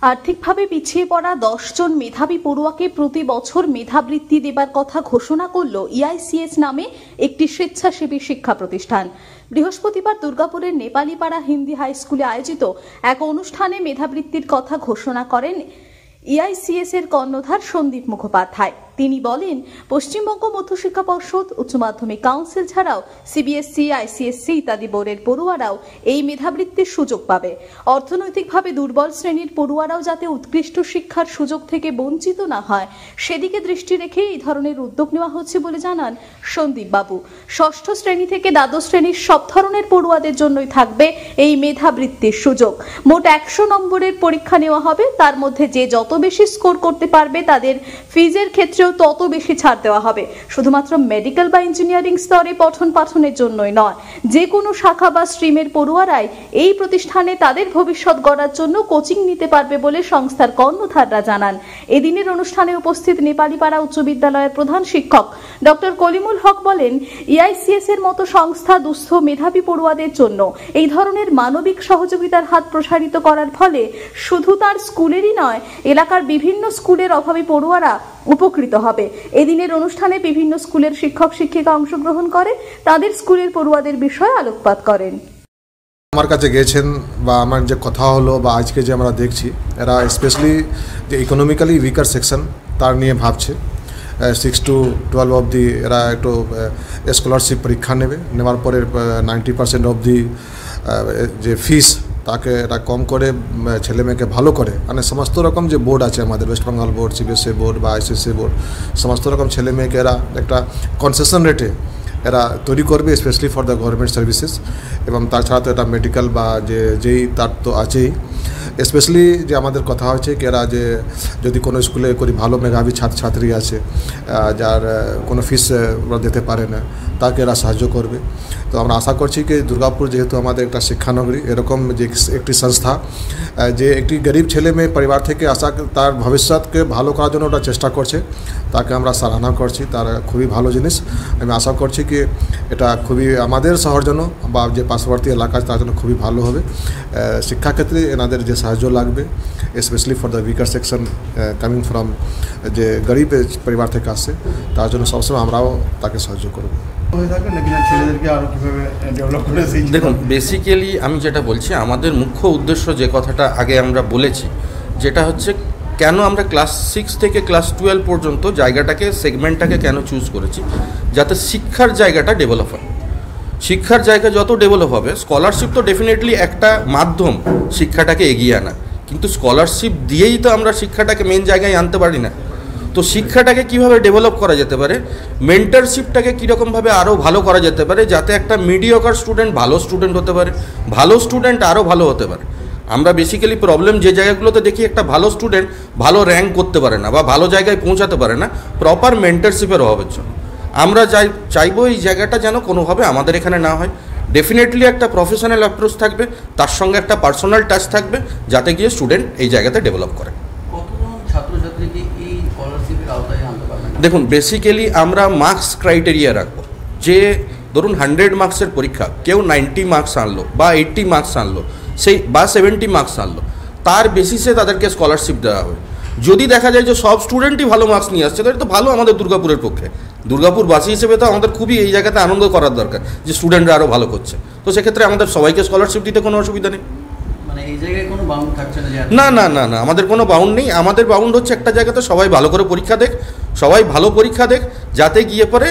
আর্থিকভাবে পিছিয়ে পড়া 10 জন মেধাবী পড়ুয়াকে প্রতি বছর মেধাবৃত্তি দেবার কথা ঘোষণা করল EICS নামে একটি স্বেচ্ছাসেবী শিক্ষা প্রতিষ্ঠান। বৃহস্পতিবার দুর্গাপুরের নেপালিপাড়া হিন্দি হাই স্কুলে আয়োজিত এক অনুষ্ঠানে মেধাবৃত্তির কথা ঘোষণা করেন EICS এর কর্ণধার সন্দীপ মুখোপাধ্যায়। তিনি বলেন, পশ্চিমবঙ্গ মধ্যশিক্ষা পর্ষদ, উচ্চ মাধ্যমিক কাউন্সিল ছাড়াও CBSE, ICSC ইত্যাদি বোর্ডের পড়ুয়ারাও এই মেধাবৃত্তির সুযোগ পাবে। অর্থনৈতিকভাবে দুর্বল শ্রেণীর পড়ুয়ারাও যাতে উৎকৃষ্ট শিক্ষার সুযোগ থেকে বঞ্চিত না হয় সেদিকে দৃষ্টি রেখে এই ধরনের উদ্যোগ নেওয়া হচ্ছে বলে জানান সন্দীপ বাবু। ষষ্ঠ শ্রেণী থেকে দ্বাদশ শ্রেণীর সব ধরনের পড়ুয়াদের জন্যই থাকবে এই মেধাবৃত্তির সুযোগ। মোট 100 নম্বরের পরীক্ষা নেওয়া হবে, তার মধ্যে যে যত বেশি স্কোর করতে পারবে তাদের ফিজের ক্ষেত্রে তত বেশি ছাড় দেওয়া হবে। শুধুমাত্র মেডিকেল বা ইঞ্জিনিয়ারিং স্তরে পঠন পাঠনের জন্যই নয়, যে কোনো শাখা বা স্ট্রিমের পড়ুয়ারাই এই প্রতিষ্ঠানে তাদের ভবিষ্যৎ গড়ার জন্য কোচিং নিতে পারবে বলে সংস্থার কর্ণধাররা জানান। এদিনের অনুষ্ঠানে উপস্থিত নেপালিপাড়া উচ্চ বিদ্যালয়ের প্রধান শিক্ষক ডক্টর কলিমুল হক বলেন, EICS এর মতো সংস্থা দুস্থ মেধাবী পড়ুয়াদের জন্য এই ধরনের মানবিক সহযোগিতার হাত প্রসারিত করার ফলে শুধু তার স্কুলেরই নয়, এলাকার বিভিন্ন স্কুলের অভাবী পড়ুয়ারা উপকৃত হবে। এদিনের অনুষ্ঠানে বিভিন্ন স্কুলের শিক্ষক শিক্ষিকা অংশগ্রহণ করে তাদের স্কুলের পড়ুয়াদের বিষয়ে আলোকপাত করেন। আমার কাছে গেছেন বা আমার যে কথা হলো বা আজকে যে আমরা দেখছি, এরা স্পেশালি যে ইকোনমিক্যালি উইকার সেকশন তার নিয়ে ভাবছে। 6 to 12 অবধি এরা একটু স্কলারশিপ পরীক্ষা নেওয়ার পরে 90% অবধি যে ফিস তাকে এটা কম করে ছেলে মেয়েকে ভালো করে, মানে সমস্ত রকম যে বোর্ড আছে আমাদের, West Bengal board, CBSE board বা ICSE বোর্ড, সমস্ত রকম ছেলে মেয়েকে এরা একটা কনসেশন রেটে এরা তৈরি করবে, specially for the government services. এবং তাছাড়া তো এটা মেডিকেল বা যেই তার তো আছেই। স্পেশালি যে আমাদের কথা হচ্ছে কি, এরা যে যদি কোনো স্কুলে কোনো ভালো মেধাবী ছাত্রী আছে যার কোনো ফিস ওরা দিতে পারে না, তাকে এরা সাহায্য করবে। তো আমরা আশা করছি কি দুর্গাপুর যেহেতু আমাদের একটা শিক্ষানগরী, এরকম যে একটি সংস্থা যে একটি গরিব ছেলে মেয়ে পরিবার থেকে আসা তার ভবিষ্যৎকে ভালো করার জন্য ওটা চেষ্টা করছে, তাকে আমরা সারাহনা করছি। তার খুবই ভালো জিনিস। আমি আশা করছি কি এটা খুবই আমাদের শহর জন্য বা যে পার্শ্ববর্তী এলাকা তার জন্য খুবই ভালো হবে। শিক্ষাক্ষেত্রে এনাদের যে সাহায্য লাগবে, specially for the weaker section coming from যে গরিব পরিবার থেকে আসছে, তার জন্য সবসময় আমরাও তাকে সাহায্য করব। দেখুন, বেসিক্যালি আমি যেটা বলছি, আমাদের মুখ্য উদ্দেশ্য যে কথাটা আগে আমরা বলেছি, যেটা হচ্ছে কেন আমরা ক্লাস 6 থেকে ক্লাস 12 পর্যন্ত জায়গাটাকে সেগমেন্টটাকে কেন চুজ করেছি, যাতে শিক্ষার জায়গাটা ডেভেলপ হয়। শিক্ষার জায়গা যত ডেভেলপ হবে, স্কলারশিপ তো ডেফিনেটলি একটা মাধ্যম শিক্ষাটাকে এগিয়ে আনা, কিন্তু স্কলারশিপ দিয়েই তো আমরা শিক্ষাটাকে মেন জায়গায় আনতে পারি না। তো শিক্ষাটাকে কিভাবে ডেভেলপ করা যেতে পারে, মেন্টরশিপটাকে কীরকমভাবে আরও ভালো করা যেতে পারে, যাতে একটা মিডিওকার স্টুডেন্ট ভালো স্টুডেন্ট হতে পারে, ভালো স্টুডেন্ট আরও ভালো হতে পারে। আমরা বেসিক্যালি প্রবলেম যে জায়গাগুলোতে দেখি, একটা ভালো স্টুডেন্ট ভালো র্যাঙ্ক করতে পারে না বা ভালো জায়গায় পৌঁছাতে পারে না, প্রপার মেন্টরশিপের অভাবের জন্য। আমরা চাইবো এই জায়গাটা যেন কোনোভাবে আমাদের এখানে না হয়। ডেফিনেটলি একটা প্রফেশনাল অ্যাপ্রোচ থাকবে, তার সঙ্গে একটা পার্সোনাল টাচ থাকবে, যাতে গিয়ে স্টুডেন্ট এই জায়গাতে ডেভেলপ করে। দেখুন, বেসিক্যালি আমরা মার্কস ক্রাইটেরিয়া রাখবো, যে ধরুন 100 মার্কসের পরীক্ষা, কেউ 90 মার্কস আনলো বা 80 মার্কস আনলো, সেই বা 70 মার্কস আনলো, তার বেসিসে তাদেরকে স্কলারশিপ দেওয়া হবে। যদি দেখা যায় যে সব স্টুডেন্টই ভালো মার্কস নিয়ে আসছে, তাহলে তো ভালো আমাদের দুর্গাপুরের পক্ষে। দুর্গাপুরবাসী হিসেবে তো আমাদের খুবই এই জায়গাতে আনন্দ করার দরকার যে স্টুডেন্টরা আরও ভালো করছে। তো সেক্ষেত্রে আমাদের সবাইকে স্কলারশিপ দিতে কোনো অসুবিধা নেই। না না না না, আমাদের কোনো বাউন্ড নেই। আমাদের বাউন্ড হচ্ছে একটা জায়গাতে সবাই ভালো করে পরীক্ষা দেখ, সবাই ভালো পরীক্ষা দেখ, যাতে গিয়ে পরে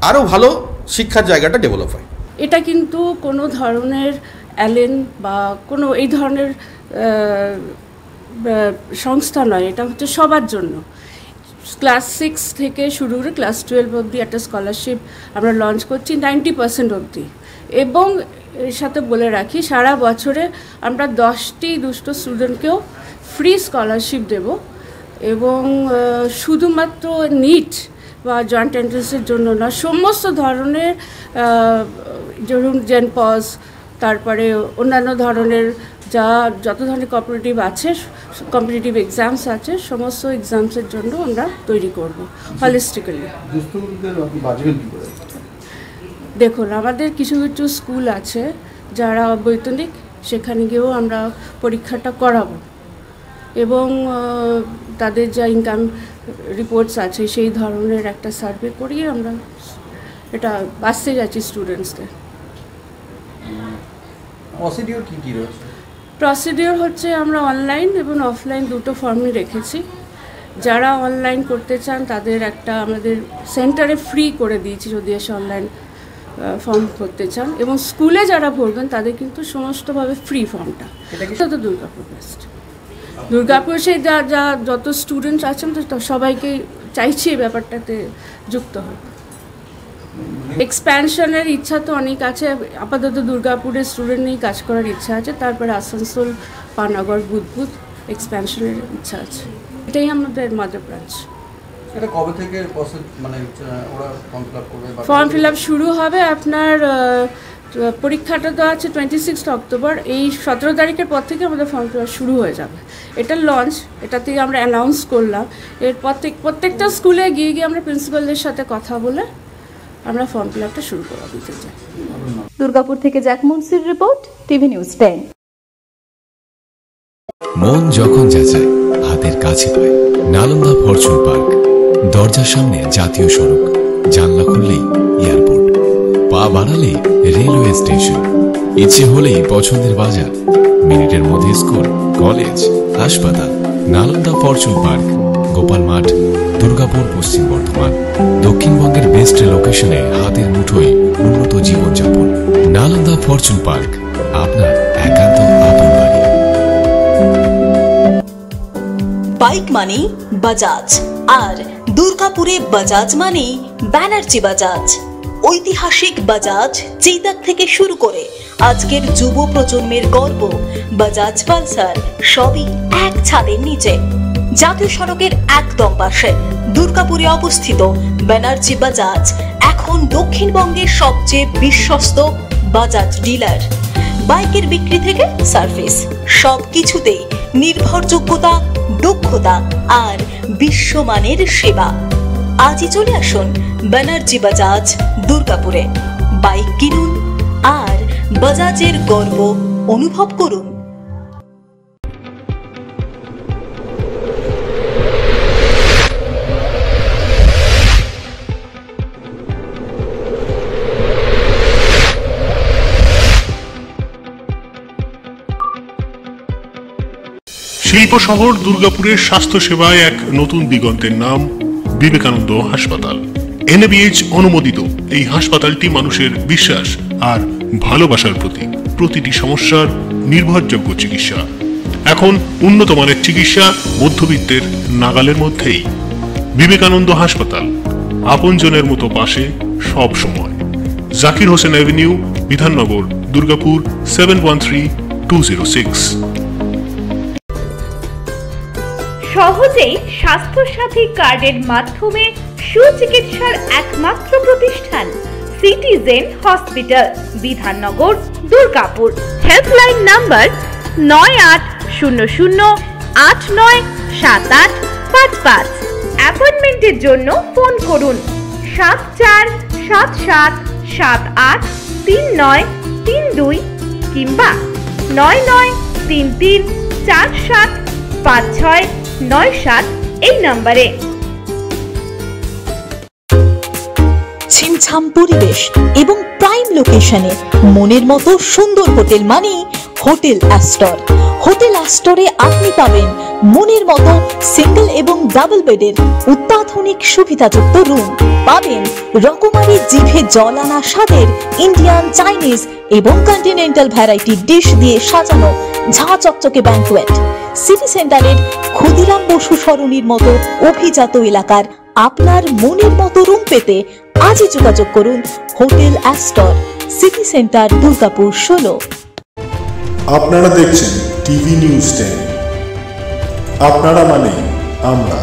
আরও ভালো শিক্ষার জায়গাটা ডেভেলপ হয়। এটা কিন্তু কোনো ধরনের অ্যালেন বা কোনো এই ধরনের সংস্থা নয়, এটা হচ্ছে সবার জন্য। ক্লাস 6 থেকে শুরু করে ক্লাস 12 অবধি একটা স্কলারশিপ আমরা লঞ্চ করছি 90% অবধি। এবং এর সাথে বলে রাখি, সারা বছরে আমরা 10টি দুষ্ট স্টুডেন্টকেও ফ্রি স্কলারশিপ দেব। এবং শুধুমাত্র নিট বা জয়েন্ট এন্ট্রান্সের জন্য না, সমস্ত ধরনের ধরুন জেনপস, তারপরে অন্যান্য ধরনের যত ধরনের কম্পিটিটিভ এক্সামস আছে, সমস্ত এক্সামসের জন্য আমরা তৈরি করব হলিস্টিক্যালি। দেখুন, আমাদের কিছু কিছু স্কুল আছে যারা বৈতনিক, সেখানে গিয়েও আমরা পরীক্ষাটা করাবো। এবং তাদের যা ইনকাম রিপোর্টস আছে সেই ধরনের একটা সার্ভে করিয়ে আমরা এটা বাঁচতে যাচ্ছি স্টুডেন্টসদের। প্রসিডিওর কী কী রয়েছে? প্রসিডিওর হচ্ছে আমরা অনলাইন এবং অফলাইন দুটো ফর্মই রেখেছি। যারা অনলাইন করতে চান তাদের একটা আমাদের সেন্টারে ফ্রি করে দিয়েছি যদি এসে অনলাইন ফর্ম করতে চান, এবং স্কুলে যারা ভরবেন তাদের কিন্তু সমস্তভাবে ফ্রি ফর্মটা। এটা তো দুর্গাপুর বেস্ট। দুর্গাপুর সেই যা যত স্টুডেন্টস আছেন তো সবাইকে চাইছি এই ব্যাপারটাতে যুক্ত হোক। এক্সপ্যানশনের ইচ্ছা তো অনেক আছে, আপাতত দুর্গাপুরের স্টুডেন্ট নিয়েই কাজ করার ইচ্ছা আছে, তারপরে আসানসোল, পানাগড়, বুধবুধ এক্সপ্যানশনের ইচ্ছা আছে। এটাই আমাদের মাদার ব্রাঞ্চ। এটা কবে থেকে মানে ওরা ফর্ম ফিল আপ করবে? ফর্ম ফিল আপ শুরু হবে আপনার পরীক্ষাটা তো আছে 26 অক্টোবর, এই 17 তারিখের পর থেকে আমাদের ফর্ম ফিল আপ শুরু হয়ে যাবে। এটা লঞ্চ, এটা থেকে আমরা অ্যানাউন্স করলাম। এর প্রত্যেকটা স্কুলে গিয়ে আমরা প্রিন্সিপালদের সাথে কথা বলে আমরা ফর্ম ফিল আপটা শুরু করে দিতে চাই। দুর্গাপুর থেকে জ্যাকমুন্সির রিপোর্ট, টিভি নিউজ 10। মন যখন যাচায় হাতের কাছে পায় নালন্দা ফরচুন পার্ক। দরজার সামনে জাতীয় সড়ক, জানলা খুললেই এয়ারপোর্ট, পা বাড়ালে রেলওয়ে স্টেশন, ইচ্ছে হলেই পছন্দের বাজার, মিনিটের মধ্যে স্কুল, কলেজ, হাসপাতাল। নালন্দা ফরচুন পার্ক, গোপাল মাঠ, দুর্গাপুর, পশ্চিম বর্ধমান। দক্ষিণবঙ্গের বেস্ট লোকেশনে হাতের মুঠোয় উন্নত জীবনযাপন। নালন্দা ফরচুন পার্ক, আপনার একান্ত আপন বাড়ি। বাইক মানে বাজাজ, আর দুর্গাপুরে বাজাজ মানে ব্যানার্জি বাজাজ। ঐতিহাসিক বাজাজ চেতক থেকে শুরু করে আজকের যুব প্রজন্মের গর্ব বাজাজ পালসার, সবই এক ছাদের নিচে। জাতীয় সড়কের একদম পাশে দুর্গাপুরে অবস্থিত ব্যানার্জি বাজাজ এখন দক্ষিণবঙ্গের সবচেয়ে বিশ্বস্ত বাজাজ ডিলার। বাইকের বিক্রি থেকে সার্ভিস, সবকিছুতেই নির্ভরযোগ্যতা, দক্ষতা আর বিশ্বমানের সেবা। আজই চলে আসুন ব্যানার্জি বাজাজ দুর্গাপুরে। বাইক কিনুন আর বাজাজের গর্ব অনুভব করুন। শিল্প শহর দুর্গাপুরের স্বাস্থ্য সেবায় এক নতুন দিগন্তের নাম বিবেকানন্দ হাসপাতাল। NABH অনুমোদিত এই হাসপাতালটি মানুষের বিশ্বাস আর ভালোবাসার প্রতীক। প্রতিটি সমস্যার নির্ভরযোগ্য চিকিৎসা। এখন উন্নত মানের চিকিৎসা মধ্যবিত্তের নাগালের মধ্যেই। বিবেকানন্দ হাসপাতাল, আপনজনের মতো পাশে সব সময়। জাকির হোসেন অ্যাভিনিউ, বিধাননগর, দুর্গাপুর 713206। সহজেই স্বাস্থ্যসাথী কার্ডের মাধ্যমে সুচিকিৎসার একমাত্র প্রতিষ্ঠান citizen hospital, Bidhannagar, Durgapur. Helpline number 9800897855। অ্যাপয়েন্টমেন্টের জন্য ফোন করুন 7477783932 কিংবা 9933475697 এই নম্বরে। ছিমছাম পরিবেশ এবং প্রাইম লোকেশনে মনের মতো সুন্দর হোটেল মানে হোটেল অ্যাস্টর। হোটেল অ্যাস্টরে আপনি পাবেন মনের মতো সিঙ্গেল এবং ডাবল বেডের অত্যাধুনিক সুবিধাযুক্ত রুম, পাবেন রকমারি জিভে জল আনা স্বাদের ইন্ডিয়ান, চাইনিজ এবং কন্টিনেন্টাল ভ্যারাইটি ডিশ দিয়ে সাজানো ঝাঁ চকচকে ব্যাংকুয়েট। সিটি সেন্টারের ক্ষুদিরাম বসু সরণির মতো অভিজাত এলাকার আপনার মনের মতো রুম পেতে আজই যোগাযোগ করুন hotel Astor, city centre, Durgapur 16। আপনারা দেখছেন টিভি নিউজ 10। আপনারা মানে আমরা।